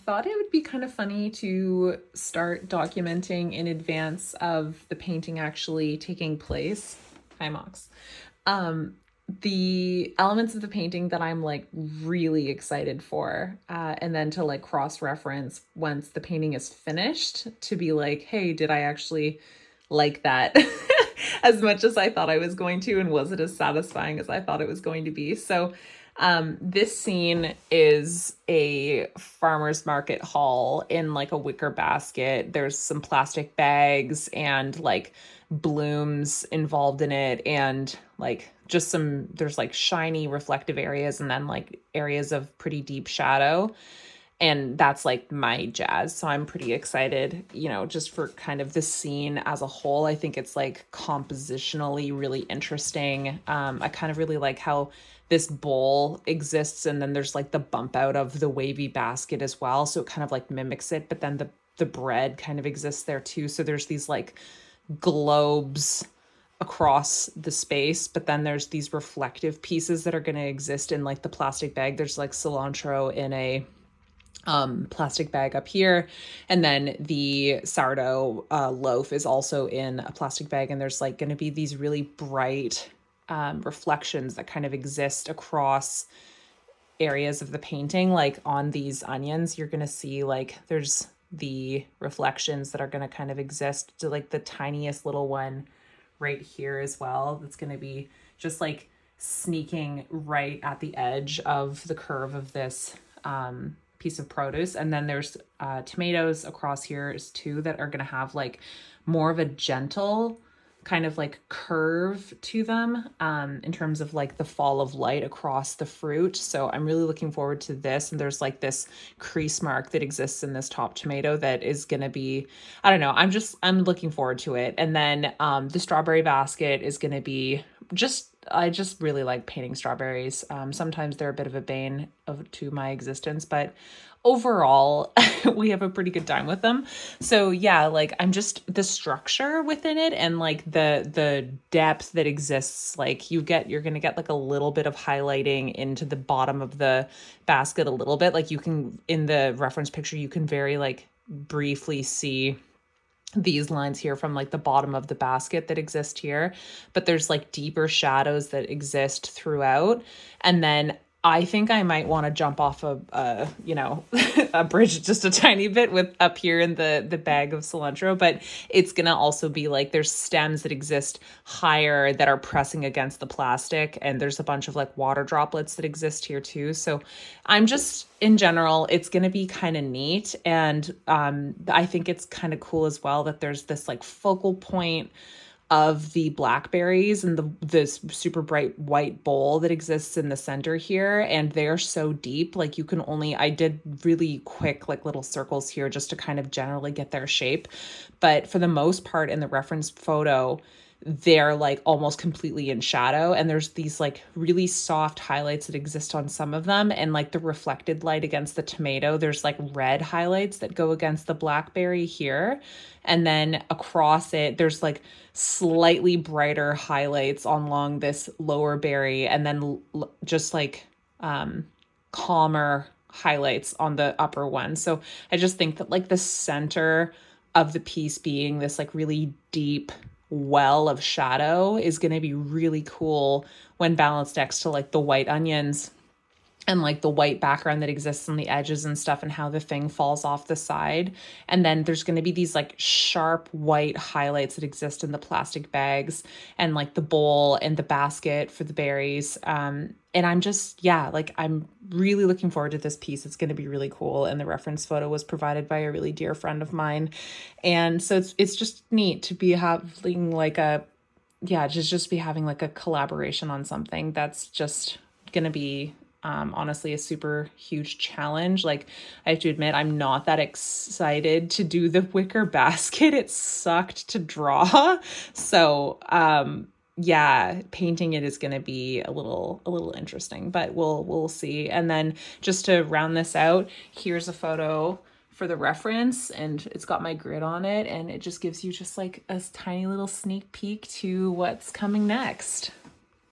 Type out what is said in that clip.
thought it would be kind of funny to start documenting in advance of the painting actually taking place. Hi, Mox. The elements of the painting that I'm like really excited for, and then to like cross-reference once the painting is finished to be like, hey, did I actually like that as much as I thought I was going to, and was it as satisfying as I thought it was going to be? So this scene is a farmer's market haul in like a wicker basket. There's some plastic bags and like blooms involved in it, and like just there's like shiny reflective areas and then like areas of pretty deep shadow. And that's like my jazz. So I'm pretty excited, just for kind of the scene as a whole. I think it's like compositionally really interesting. I kind of really like how this bowl exists, and then there's like the bump out of the wavy basket as well. So it kind of like mimics it, but then the bread kind of exists there too. So there's these like globes across the space, but then there's these reflective pieces that are going to exist in like the plastic bag. There's like cilantro in a plastic bag up here, and then the sourdough loaf is also in a plastic bag, and there's like going to be these really bright reflections that kind of exist across areas of the painting. Like on these onions, you're going to see like there's the reflections that are going to kind of exist to like the tiniest little one right here as well, that's going to be just like sneaking right at the edge of the curve of this piece of produce. And then there's tomatoes across here too that are going to have like more of a gentle kind of like curve to them in terms of like the fall of light across the fruit. So I'm really looking forward to this. And there's like this crease mark that exists in this top tomato that is going to be, I don't know, I'm looking forward to it. And then the strawberry basket is going to be I just really like painting strawberries. Sometimes they're a bit of a bane to my existence, but overall, we have a pretty good time with them. So yeah, like I'm just the structure within it and like the depth that exists. Like you're gonna get like a little bit of highlighting into the bottom of the basket a little bit. Like you can, in the reference picture, you can very like briefly see these lines here from like the bottom of the basket that exist here, but there's like deeper shadows that exist throughout. And then I think I might want to jump off a a bridge just a tiny bit with up here in the bag of cilantro, but it's going to also be like there's stems that exist higher that are pressing against the plastic, and there's a bunch of like water droplets that exist here too. So I'm just, in general, it's going to be kind of neat. And I think it's kind of cool as well that there's this like focal point of the blackberries and this super bright white bowl that exists in the center here. And they're so deep, like you can only, I did really quick like little circles here just to kind of generally get their shape. But for the most part in the reference photo, they're like almost completely in shadow, and there's these like really soft highlights that exist on some of them, and like the reflected light against the tomato, there's like red highlights that go against the blackberry here, and then across it there's like slightly brighter highlights along this lower berry, and then just like calmer highlights on the upper one. So I just think that like the center of the piece being this like really deep well of shadow is going to be really cool when balanced next to like the white onions and like the white background that exists on the edges and stuff, and how the thing falls off the side. And then there's going to be these like sharp white highlights that exist in the plastic bags and like the bowl and the basket for the berries. And I'm just, yeah, like I'm really looking forward to this piece. It's going to be really cool. And the reference photo was provided by a really dear friend of mine. And so it's just neat to be having like just be having like a collaboration on something that's just going to be honestly a super huge challenge. Like I have to admit, I'm not that excited to do the wicker basket. It sucked to draw. So yeah, painting it is going to be a little interesting, but we'll see. And then just to round this out, here's a photo for the reference, and it's got my grid on it, and it just gives you just like a tiny little sneak peek to what's coming next.